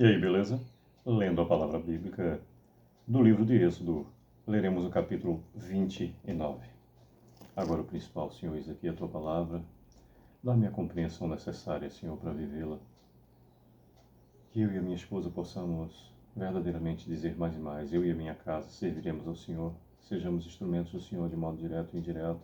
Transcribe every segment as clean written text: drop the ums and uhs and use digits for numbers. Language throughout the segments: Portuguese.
E aí, beleza? Lendo a palavra bíblica do livro de Êxodo, leremos o capítulo 29. Agora o principal, Senhor, eis aqui a tua palavra, dá-me a compreensão necessária, Senhor, para vivê-la. Que eu e a minha esposa possamos verdadeiramente dizer mais e mais. Eu e a minha casa serviremos ao Senhor, sejamos instrumentos do Senhor de modo direto e indireto,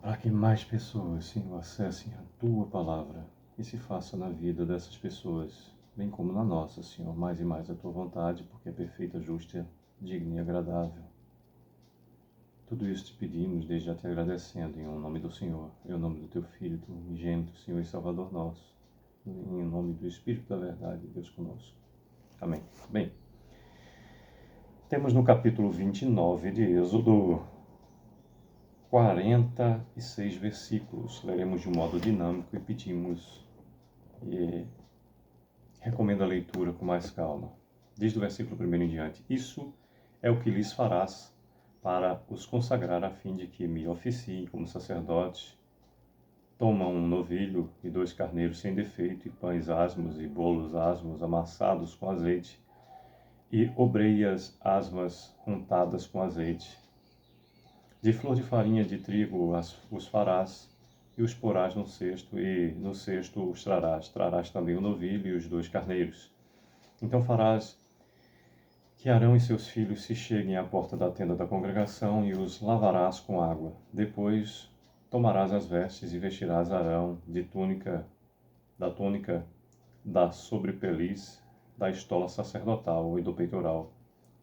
para que mais pessoas, Senhor, acessem a tua palavra e se faça na vida dessas pessoas, bem como na nossa, Senhor, mais e mais a tua vontade, porque é perfeita, justa, digna e agradável. Tudo isso te pedimos, desde já te agradecendo, em nome do Senhor, em nome do teu Filho, do unigênito, Senhor e Salvador nosso, em nome do Espírito da verdade, Deus conosco. Amém. Bem, temos no capítulo 29 de Êxodo 46 versículos. Leremos de um modo dinâmico e pedimos e recomendo a leitura com mais calma. Desde o versículo 1 em diante. Isso é o que lhes farás para os consagrar, a fim de que me oficiem como sacerdotes. Toma um novilho e 2 carneiros sem defeito, e pães asmos e bolos asmos amassados com azeite, e obreias asmas untadas com azeite. De flor de farinha de trigo os farás, e os porás no cesto, e no cesto os trarás. Trarás também o novilho e os 2 carneiros. Então farás que Arão e seus filhos se cheguem à porta da tenda da congregação, e os lavarás com água. Depois tomarás as vestes e vestirás Arão de túnica da sobrepeliz, da estola sacerdotal e do peitoral,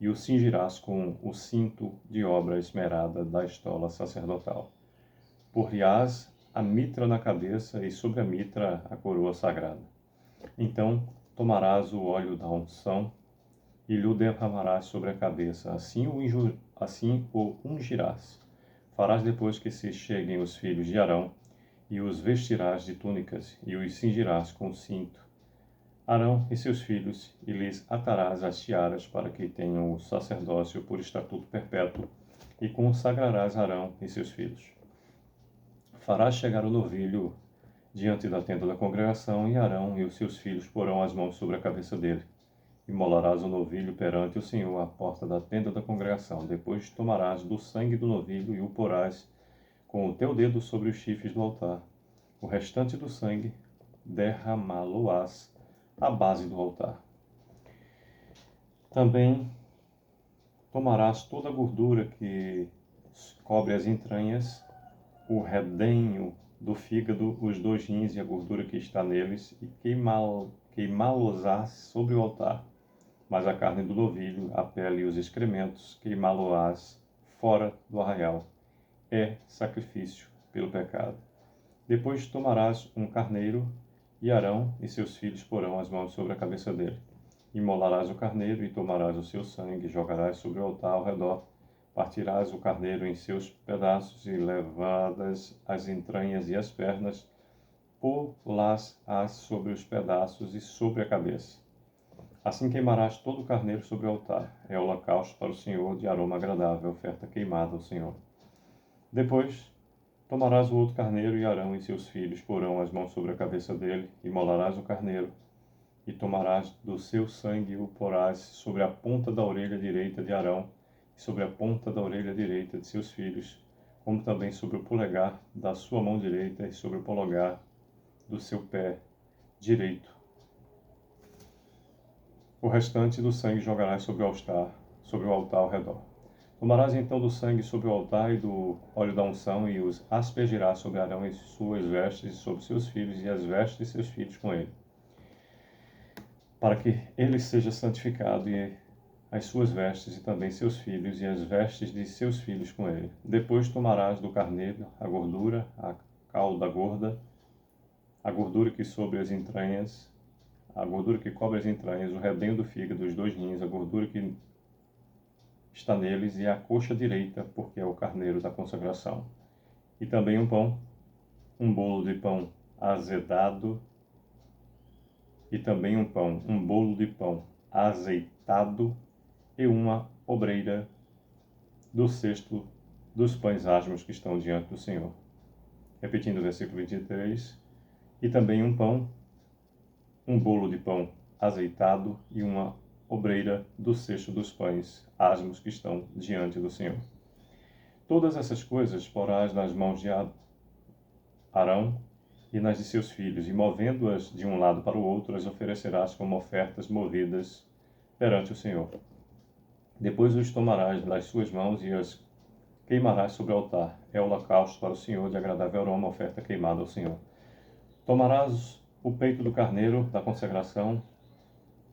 e o cingirás com o cinto de obra esmerada da estola sacerdotal. Por-lhe-ás a mitra na cabeça, e sobre a mitra a coroa sagrada. Então tomarás o óleo da unção e lhe derramarás sobre a cabeça, assim o ungirás. Farás depois que se cheguem os filhos de Arão, e os vestirás de túnicas, e os cingirás com o cinto. Arão e seus filhos, e lhes atarás as tiaras, para que tenham o sacerdócio por estatuto perpétuo, e consagrarás Arão e seus filhos. Farás chegar o novilho diante da tenda da congregação, e Arão e os seus filhos porão as mãos sobre a cabeça dele. Imolarás o novilho perante o Senhor à porta da tenda da congregação. Depois tomarás do sangue do novilho e o porás com o teu dedo sobre os chifres do altar. O restante do sangue derramá-lo-ás à base do altar. Também tomarás toda a gordura que cobre as entranhas, o redenho do fígado, os 2 rins e a gordura que está neles, e queimá-los-ás sobre o altar. Mas a carne do novilho, a pele e os excrementos, queimá-lo-ás fora do arraial. É sacrifício pelo pecado. Depois tomarás um carneiro, e Arão e seus filhos porão as mãos sobre a cabeça dele. Imolarás o carneiro, e tomarás o seu sangue, e jogarás sobre o altar ao redor. Partirás o carneiro em seus pedaços, e levadas as entranhas e as pernas, pô-las-ás sobre os pedaços e sobre a cabeça. Assim queimarás todo o carneiro sobre o altar. É holocausto para o Senhor, de aroma agradável, oferta queimada ao Senhor. Depois tomarás o outro carneiro, e Arão e seus filhos porão as mãos sobre a cabeça dele. Imolarás o carneiro, e tomarás do seu sangue e o porás sobre a ponta da orelha direita de Arão, e sobre a ponta da orelha direita de seus filhos, como também sobre o polegar da sua mão direita e sobre o polegar do seu pé direito. O restante do sangue jogarás sobre o altar ao redor. Tomarás então do sangue sobre o altar e do óleo da unção, e os aspergirás sobre Arão e suas vestes, e sobre seus filhos, e as vestes de seus filhos com ele, para que ele seja santificado, e as suas vestes, e também seus filhos, e as vestes de seus filhos com ele. Depois tomarás do carneiro a gordura, a cauda gorda, a gordura que sobre as entranhas, a gordura que cobre as entranhas, o redenho do fígado, os 2 rins, a gordura que está neles, e a coxa direita, porque é o carneiro da consagração. E também um pão, um bolo de pão azedado, e também um bolo de pão azeitado, e uma obreira do cesto dos pães asmos que estão diante do Senhor. Repetindo o versículo 23, e também um bolo de pão azeitado e uma obreira do cesto dos pães asmos que estão diante do Senhor. Todas essas coisas porás nas mãos de Arão e nas de seus filhos, e movendo-as de um lado para o outro, as oferecerás como ofertas movidas perante o Senhor. Depois os tomarás das suas mãos e as queimarás sobre o altar. É holocausto para o Senhor, de agradável aroma, oferta queimada ao Senhor. Tomarás o peito do carneiro da consagração,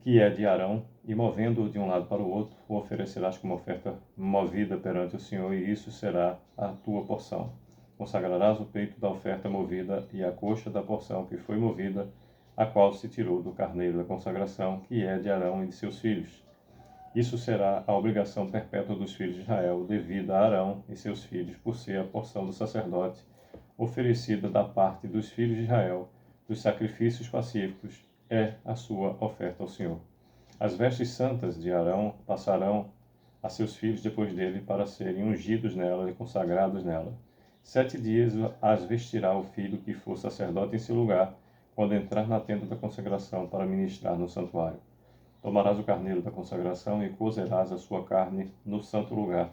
que é de Arão, e movendo-o de um lado para o outro, o oferecerás como oferta movida perante o Senhor, e isso será a tua porção. Consagrarás o peito da oferta movida e a coxa da porção que foi movida, a qual se tirou do carneiro da consagração, que é de Arão e de seus filhos. Isso será a obrigação perpétua dos filhos de Israel, devida a Arão e seus filhos, por ser a porção do sacerdote, oferecida da parte dos filhos de Israel, dos sacrifícios pacíficos, é a sua oferta ao Senhor. As vestes santas de Arão passarão a seus filhos depois dele, para serem ungidos nela e consagrados nela. 7 dias as vestirá o filho que for sacerdote em seu lugar, quando entrar na tenda da consagração para ministrar no santuário. Tomarás o carneiro da consagração e cozerás a sua carne no santo lugar.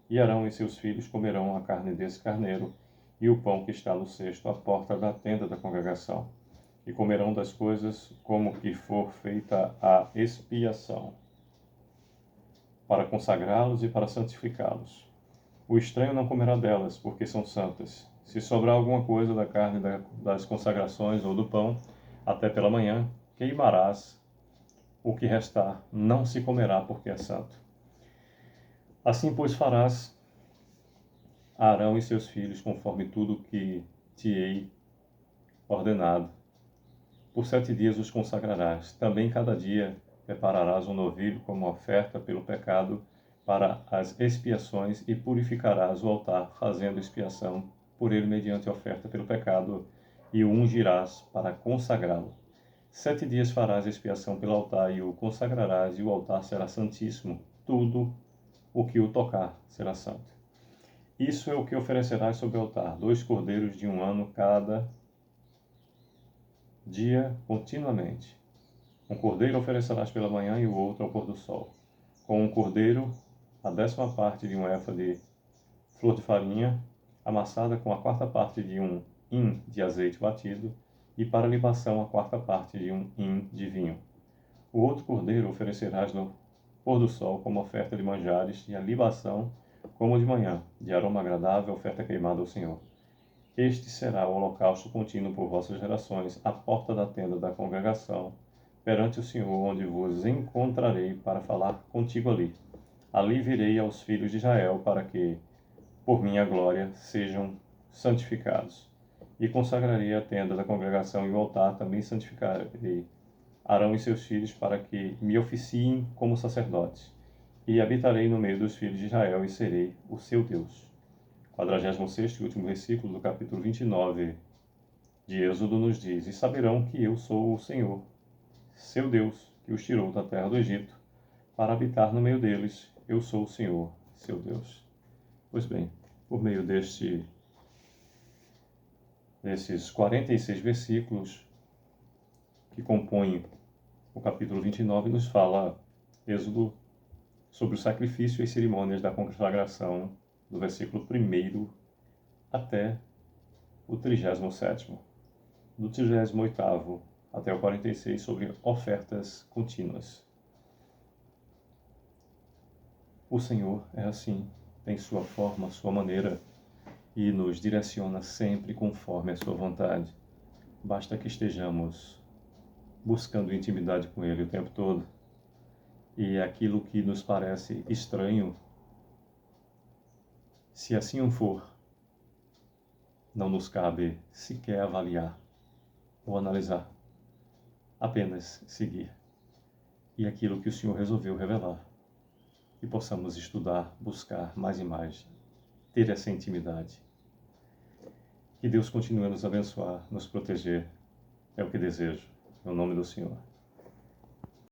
E Arão e seus filhos comerão a carne desse carneiro e o pão que está no cesto à porta da tenda da congregação. E comerão das coisas como que for feita a expiação, para consagrá-los e para santificá-los. O estranho não comerá delas, porque são santas. Se sobrar alguma coisa da carne das consagrações ou do pão, até pela manhã, queimarás. O que restar não se comerá, porque é santo. Assim, pois, farás a Arão e seus filhos, conforme tudo que te hei ordenado. Por 7 dias os consagrarás. Também cada dia prepararás um novilho como oferta pelo pecado para as expiações e purificarás o altar, fazendo expiação por ele mediante oferta pelo pecado, e o ungirás para consagrá-lo. 7 dias farás expiação pelo altar e o consagrarás, e o altar será santíssimo. Tudo o que o tocar será santo. Isso é o que oferecerás sobre o altar: 2 cordeiros de 1 ano cada dia continuamente. Um cordeiro oferecerás pela manhã e o outro ao pôr do sol. Com um cordeiro, a 10ª parte de um efa de flor de farinha, amassada com a 4ª parte de um hin de azeite batido, e para libação a 4ª parte de um hin de vinho. O outro cordeiro oferecerás no pôr do sol como oferta de manjares, e a libação como de manhã, de aroma agradável, oferta queimada ao Senhor. Este será o holocausto contínuo por vossas gerações, à porta da tenda da congregação, perante o Senhor, onde vos encontrarei para falar contigo ali. Ali virei aos filhos de Israel, para que, por minha glória, sejam santificados. E consagrarei a tenda da congregação e o altar, também santificarei Arão e seus filhos, para que me oficiem como sacerdotes. E habitarei no meio dos filhos de Israel, e serei o seu Deus. 46º e último versículo do capítulo 29 de Êxodo nos diz: E saberão que eu sou o Senhor, seu Deus, que os tirou da terra do Egito, para habitar no meio deles. Eu sou o Senhor, seu Deus. Pois bem, por meio desses 46 versículos que compõem o capítulo 29, nos fala Êxodo sobre o sacrifício e as cerimônias da consagração, do versículo 1 até o 37º, do 38º até o 46, sobre ofertas contínuas. O Senhor é assim, tem sua forma, sua maneira, e nos direciona sempre conforme a sua vontade. Basta que estejamos buscando intimidade com Ele o tempo todo, e aquilo que nos parece estranho, se assim não for, não nos cabe sequer avaliar ou analisar, apenas seguir. E aquilo que o Senhor resolveu revelar, que possamos estudar, buscar mais e mais, ter essa intimidade. Que Deus continue a nos abençoar, nos proteger, é o que desejo, no nome do Senhor.